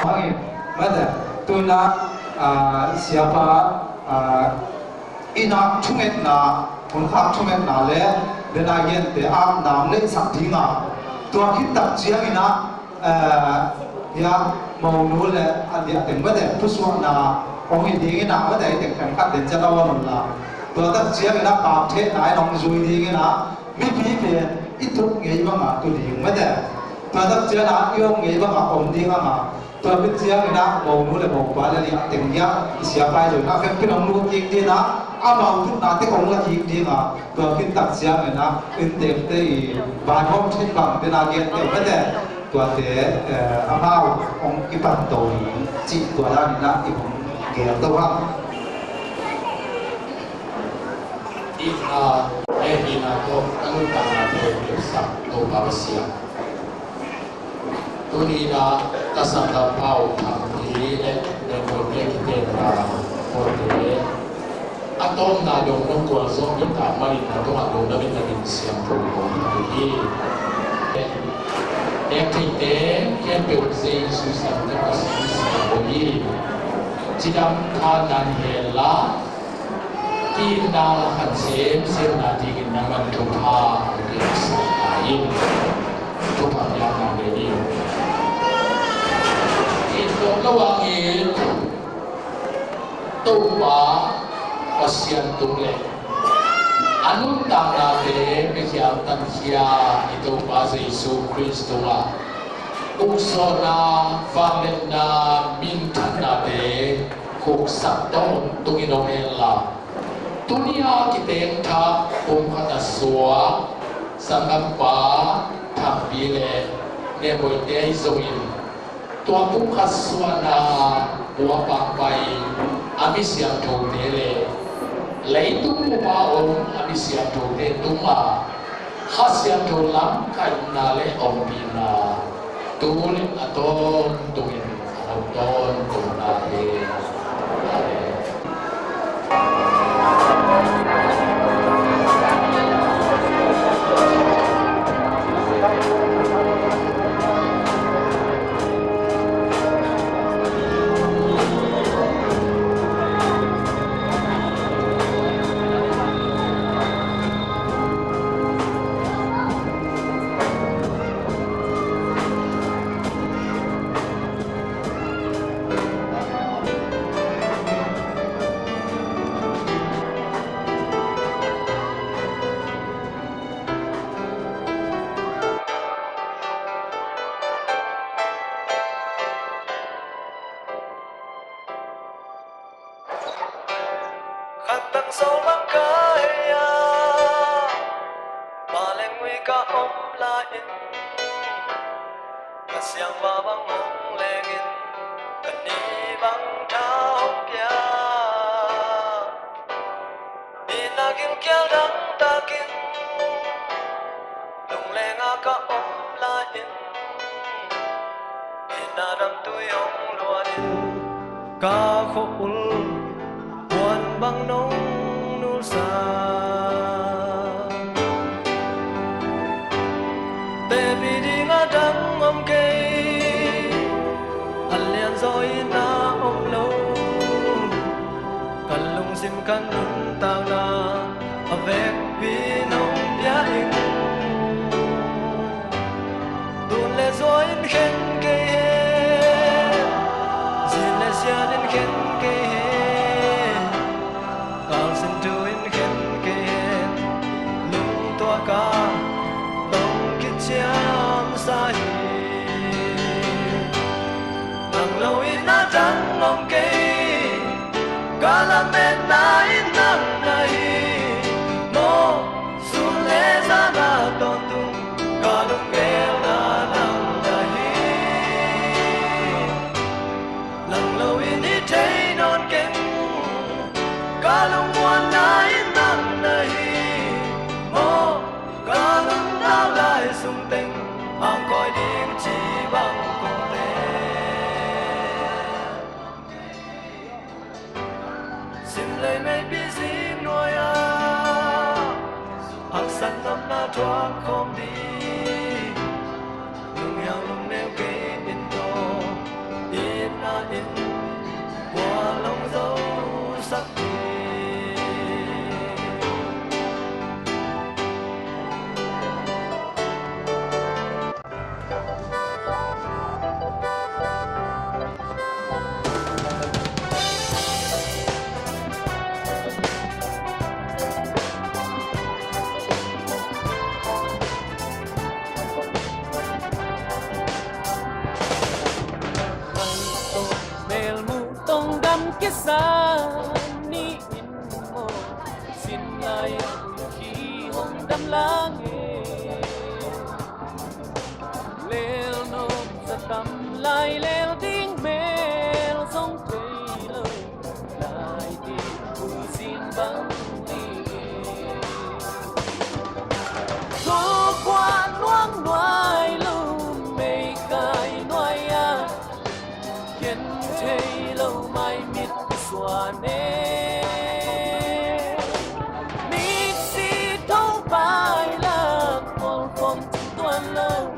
Hãy subscribe cho kênh Ghiền Mì Gõ để không bỏ tôi biết chia cái đó bầu núi là bầu quá là liệt tình nghĩa xia bay rồi nó phép cái ông nuôi gì đi nó bầu chút nào thế cũng là gì đi mà tôi khi tập chia cái nó in đẹp thì vài hôm trên bằng thế nào hiện đều vấn đề tôi thế bầu ông cái bản đồ chỉ tôi ra thì nó thì cũng nghèo đâu không ít là em đi nào tôi anh ta là tôi biết sắp tôi bảo xia tôi đi là các sản phẩm bao thằng thì để một cái tiền là một cái anh tôi là dùng trong cuộc sống hiện tại mà là tôi học dùng là bên mình xem phim của thì em thấy thế em biểu diễn sự sản xuất của sự của gì chỉ đam khả năng hiện là khi nào hành xem là thì cái năng lực thuộc hạ cái sự tài thuộc hạ nhà nào để điระหว่างเหตุตู้ป่าปัสยันตุเลอนุตตานาเตเมฆาตันเชียอิตุปาเยซูคริสต์วะอุศนาฟังเลนามินทันนาเตคุกสัตตอนตุกิโนเอลาตุนิอากิเตงทาปุมขัตสัวสังกัปปาทับปีเลเนบอยเตยโซอินตัวผู้ขัดสวนาหัวปากไปอามิเสียงโถเตเลเลยตุ้มมาองอามิเสียงโถเตตุ้มมาข้าเสียงโถล้ำกันนาเลองปีนาตูเลอตอนตุยนอตอนตุนาเตTang sâu lắng cái mà lên nguy ca ôm lại cả xiang và băng hồng lên cần đi băng thao kia đi na kim kéo đắng ta kim lung lên ca ôm lại đi na đâm tuổi ông lúa đi ca khổ buồn băng nông nụ xa tê vì đi ngã đắng ôm cây ăn liền rồi na ôm lâu cần lung sim cần nung tang na avec vì nông bia hình tuôn lệ rồi khen cây xin lệ xia đến khen cây ca đông kết chiam sa hi nang lâu in na trắng ngom cây ca la men na in nang na hi mo su xa ni in mo xin lại khi hồng đâm lá nghe leo nôm sa tâm lại leo tiếng mèo sông cây lời lại tiếng vui xin vắng đi go qua loang ngoài lùm mây cài ngoài à kiến thấy lâu mai miệt xóa nè mít xì thâu bài là con phong tuần lâu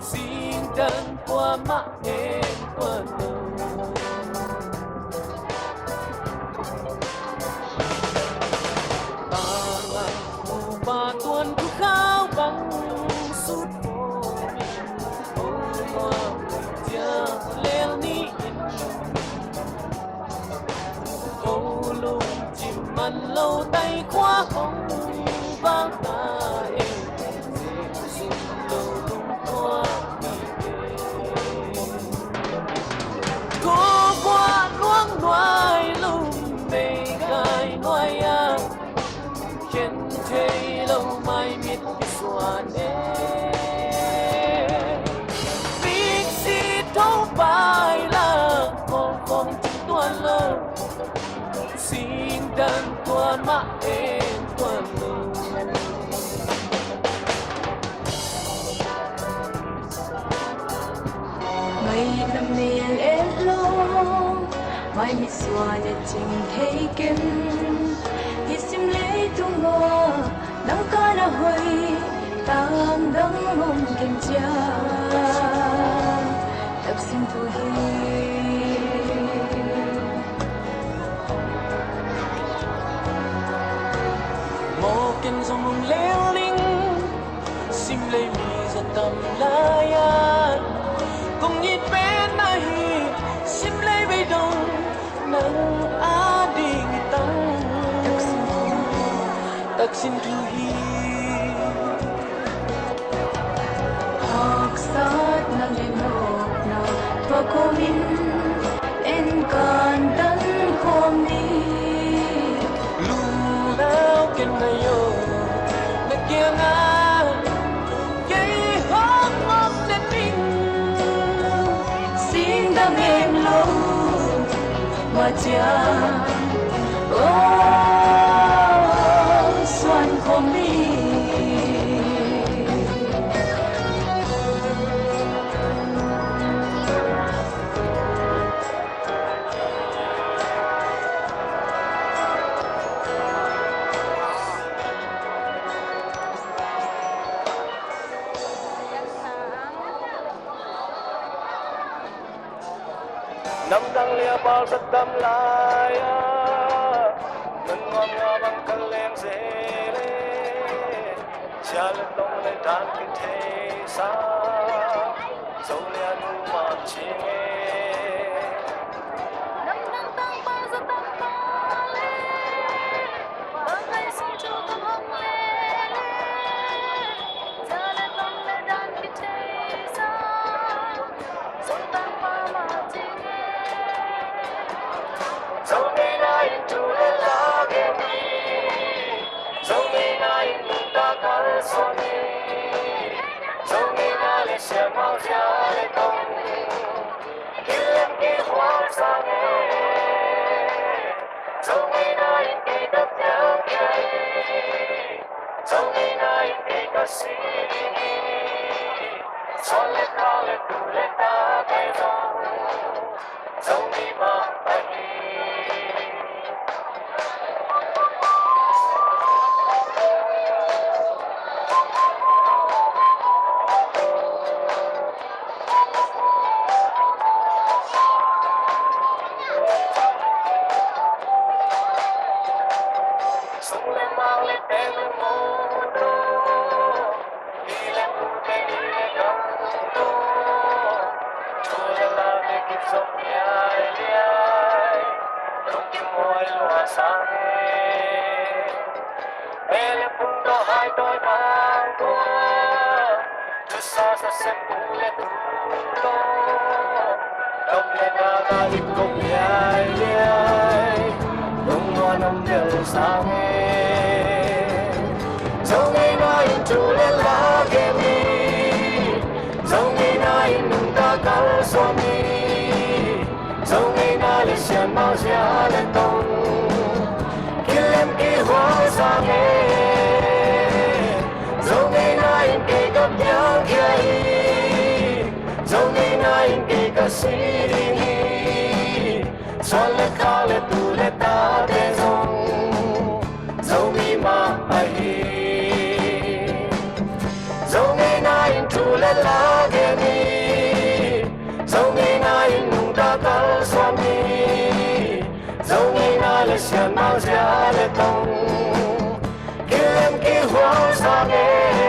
xin đơn qua mắt em tuần lâu ta là mù ba tuần cứ khao bằng suốt phố ôi hoa chia leo ni ô lung chìm mặn lâu tay khóa không vang ta em xin lâu lung qua cô qua luang ngoài lung mây gai ngoài à khiến thấy lâu mai miệt xóa nè biết gì thấu bài là con tuần lâu xin đơn tuần mà em tuần lâu mây nằm miền em lo mai mi xóa để trình thấy kinh hi sim lấy tung mơ nắng ca đã hơi tam đắng mong kinh cha tập xin thu hi mô kinh dòng mong leo linh sim lấy mi giật tầm lai an cùng nhịp bên này sim lấy bay đông nắng á đi người tăng tắc xin thu hi học sát nang em học na và cô min en can tan khom đi lu nào ken na yo na kia nga cái hốc ngọc lên mình xin đam em lâu mà cha xoan khom đi năm đăng lia bao rất tâm lại mình ngon ngào bằng thân lên dễ lê cha lên đông lên tràn kinh thế xa dấu lia nu mà chi nghe năm đăng tăng bao rất tâm lại bằng ngày sống cho tâm hồng lê cha lên đông lên tràn kinh thế xa dấu tăng bao mà chi nghe dấu ngày nay tu lên lá ghé mi dấu ngày nay ta cả xuân dấu ngày nay lên xem mau ra lên đông khi lên cái hoa sang nghe dấu ngày nay cái đất nhớ cây dấu ngày nay cái cả sĩ xuân lên cao lên tu lên ta cái dấu dấu ngày mà tay sung lên mang lên tên lên mô tô đi lên tu cây đi lên góc tô chua lên la để kịp sống nhai liai lúc kim môi lúa sáng mẹ lên phun đỏ hai đôi mang qua chút xa xa xem phun lên tu tô đông lên la đi cùng nhai liai del sangue dấu ngày nay chủ lên lá ghé mi dấu ngày nay nung ta cao xoan mi dấu ngày nay lên xiên mau giá lên tông kia lên kia hoa sang nghe dấu ngày nay kia gặp nhau kia dấu ngày nay kia gặp sĩ đi xoan lên khá lên tu lên ta để dòng dấu mi mà ai dấu ngày nay chủ lên lá ghé mi dấu ngày nay nung ta cao xoan mi dấu ngày nay lên xiên mau giá lên tông kia lên kia hoa sang nghe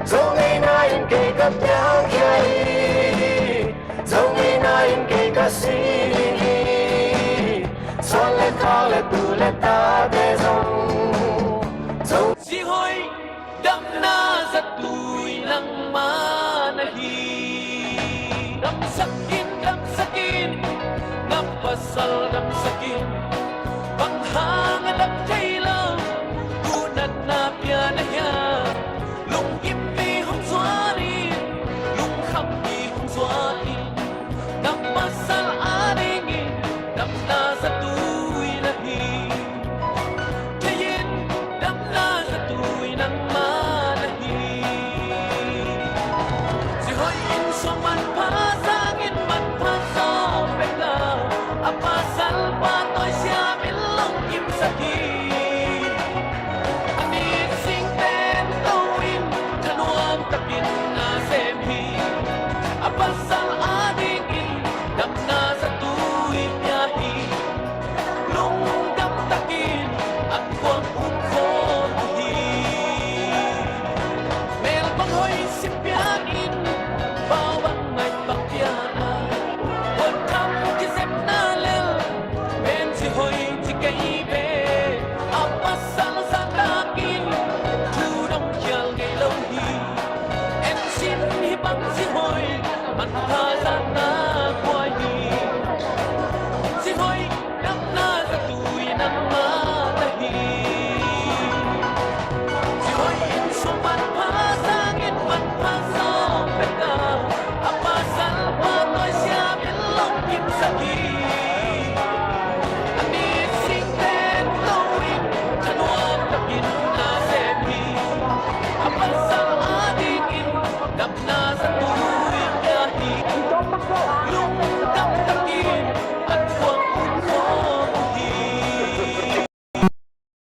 dấu ngày nay kia gặp nhau kia dấu ngày nay kia gặp sĩ đi xoan lên khá lên tu lên ta để dòng dấu si hoy dam na sa tuy nang manahi dam sakin napasal dam sakin panghangan at kailang kunat na pianaya lung kimpi hong swari lung khampi hong swari napasal aningi dam na sa tuy nahi kayin dam na sa tuy nang manahi si hoy in so man pasangin man paso pela apasal patoy siya milong kim sakit amit sing ten tawin kanuang tapin na semhi apasal adigin dam na sa tuwing yahi lung dam takin at kwang umkohi mel panghoy simpianin bawang may pakyanan huwag kang kisip na lil men si hoy si kaibe apasal sa takin tudong kyal ngay lâu hi en sin hibang si hoy man pa sa na